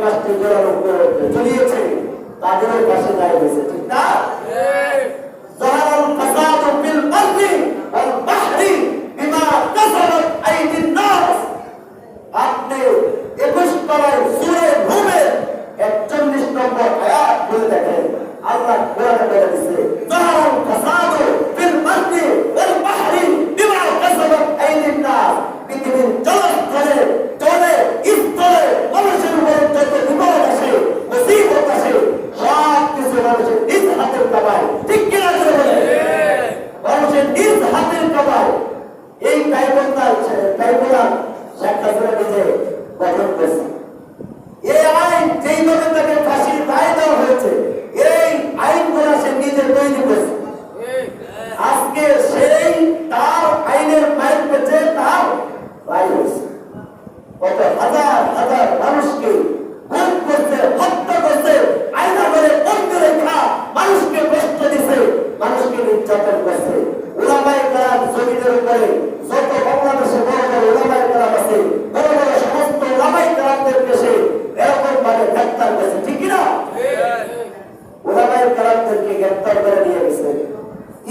ক্ষেপণাস্ত্র চলিয়েছে তাদেরও পাশে দাঁড়িয়েছে, ঠিক না? আপনি 21 তলায় সূরা রূমের 41 নম্বর আয়াত বলে দেখেন, আল্লাহ কোরআনে বলে দিয়েছে যাহারাল ফাসাদু ফিল বাররি ওয়াল বাহরি বিমা কাসাবাত আইদিন নাস। পৃথিবীর জলস্থলে জলে স্থলে মানুষের উপর যত বিপদ আসে, মুসিবত আসে, সব কিছু মানুষের নিজ হাতের কামাই, ঠিক কিনা করে বলে? মানুষের নিজ হাতের কামাই। এই ট্রাইব্যুনাল শেখ হাসিনা নিজে গঠন করেছে। এই আইন যেইভাবে তাকে ফাঁসির রায় দেওয়া হয়েছে, এই আইনগুলো সে নিজে তৈরি করেছে। আজকে সেই তার আইনের মাইল পেছে তার রায় হয়েছে। কত হাজার হাজার মানুষকে খুন করছে, হত্যা করছে, আয়না করে বন্ধ রেখা মানুষকে কষ্ট দিছে, মানুষকে নির্যাতন করছে। উলামায়ে কেরাম জমিনের উপরে যত বাংলাদেশে বড় বড় উলামায়ে কেরাম আছে, বড় বড় সমস্ত উলামায়ে কেরামদেরকে সে এরকম ভাবে গ্রেফতার করেছে, ঠিক কিনা? উলামায়ে কেরামদেরকে গ্রেফতার করে নিয়ে গেছে।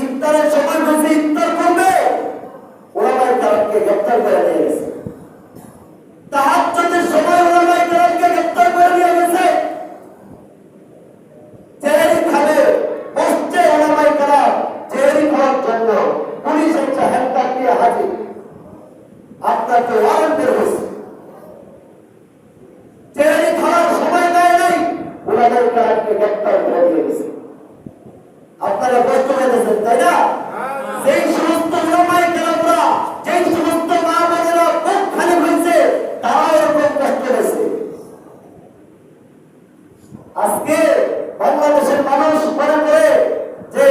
ইফতারের সময় বসে ইফতার করবে, উলামায়ে কেরামকে গ্রেফতার করে নিয়ে গেছে। তাহাজ্জুদের সময় উলামায়ে কেরামকে গ্রেফতার করে নিয়ে গেছে। তেহরি খাবে বসছে উলামায়ে কেরাম, তেহরি খাওয়ার জন্য পুলিশ একটা হ্যান্ডকাপ নিয়ে হাজির। আপনার তো ওয়ারেন্ট বের হয়েছে, তেহরি খাওয়ার সময় দেয় নাই, উলামায়ে কেরামকে গ্রেফতার করে নিয়ে গেছে। আপনারা কষ্ট পেয়েছেন, তাই না? সেই সমস্ত উলামায়ে কেরামরা, যেই সমস্ত মা বোনেরা বুক খালি হয়েছে, তারা এরকম কষ্ট পেয়েছে। আজকে বাংলাদেশের মানুষ মনে করে যে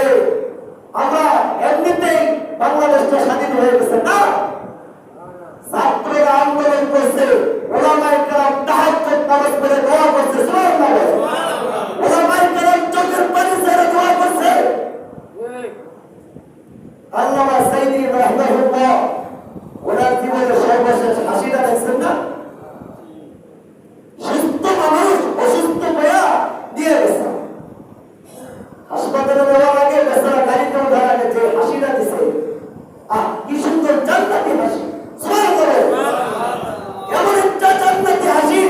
আমরা এমনিতেই বাংলাদেশটা স্বাধীন হয়ে গেছে, না। ছাত্ররা আন্দোলন করছে, উলামায়ে কেরাম তাহাজ্জুদ নামাজ পড়ে দোয়া করছে, সুবহানাল্লাহ। উলামায়ে কেরাম চোখের পানি ছেড়ে দোয়া করছে। আল্লামা সাইদি রাহিমাহুল্লাহ ওনার জীবনের সর্বশেষ হাসিটা দেখছেন না? সুস্থ মানুষ অসুস্থ হয়ে দিয়ে গেছে। হাসপাতালে যাওয়ার আগে বেচারা গাড়িতে ওঠার আগে যে হাসিটা দিছে, কি সুন্দর জান্নাতি হাসি, সুবহানাল্লাহ। এমন একটা জান্নাতি হাসি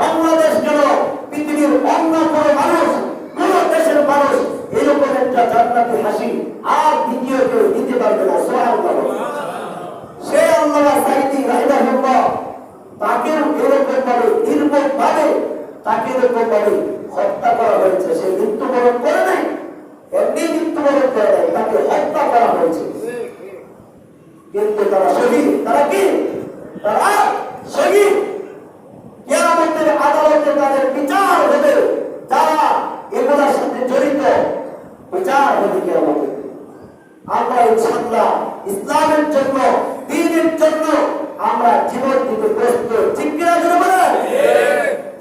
বাংলাদেশ কেন, পৃথিবীর অন্য কোনো মানুষ, কোন দেশের মানুষ এরকম একটা জান্নাতি হাসি আর দ্বিতীয় কেউ দিতে পারবে না, সুবহানাল্লাহ। সে আল্লামা সাইদি রাহিমাহুল্লাহ, তাকে এরকম ভাবে নির্মম ভাবে তাকে এরকম ভাবে হত্যা করা হয়েছে। সে মৃত্যুবরণ করে নাই, এমনি মৃত্যুবরণ করে নাই, তাকে হত্যা করা হয়েছে। কিন্তু তারা শহীদ। তারা কি? তারা শহীদ। কিয়ামতের আদালতে তাদের বিচার হবে, যারা এগুলোর সাথে জড়িত বিচার হবে কিয়ামতে। আমরা ইনশাআল্লাহ ইসলামের জন্য, দ্বীনের জন্য আমরা জীবন দিতে প্রস্তুত, ঠিক কিনা জোরে বলেন?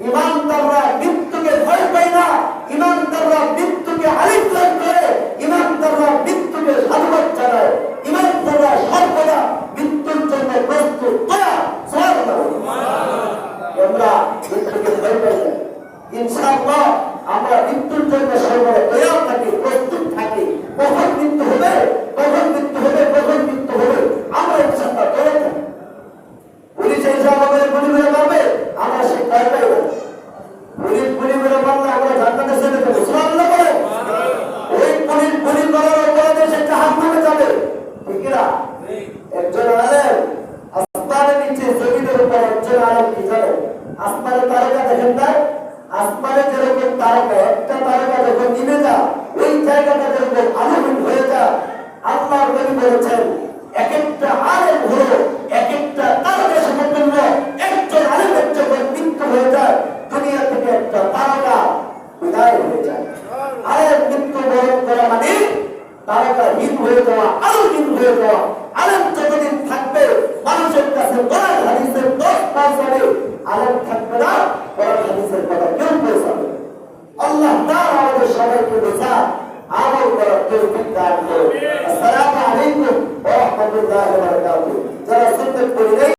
ইমানদাররা মৃত্যুকে ভয় পায় না, ইমানদাররা মৃত্যুকে আলিঙ্গন করে, ইমানদাররা মৃত্যুকে সাধুবাদ জানায়, ইমানদাররা সর্বদা মৃত্যুর জন্য প্রস্তুত। আমরা মৃত্যুকে ভয় পাই না, ইনশাআল্লাহ আমরা মৃত্যুর জন্য সর্বদা তৈরি থাকি, প্রস্তুত থাকি। কখন মৃত্যু হবে, কখন মৃত্যু হবে, কখন মৃত্যু হবে, আমরা ইনশাআল্লাহ তৈরি থাকি। পুলিশ এসে আমাদের গুলি করে মারবে, আমরা সে ভয় পাই না। পুলিশ গুলি করে মারলে আমরা জান্নাতে চলে যাবো, সুবহানাল্লাহ বলে। ওই পুলিশ গুলি করার অপরাধে সে জাহান্নামে যাবে, ঠিক না? একজন আলেম আসমানের নিচে জমিনের উপর, একজন আলেম কি জানেন? আসমানের তারকা দেখেন না? আসমানে যেরকম তারকা, একটা তারকা যখন নিভে যায়, ওই জায়গাটা যেরকম আলোকিত হয়ে যায়, আল্লাহর নবী বলেছেন এক একটা আলেম হলো এক একটা তারকা সমতুল্য,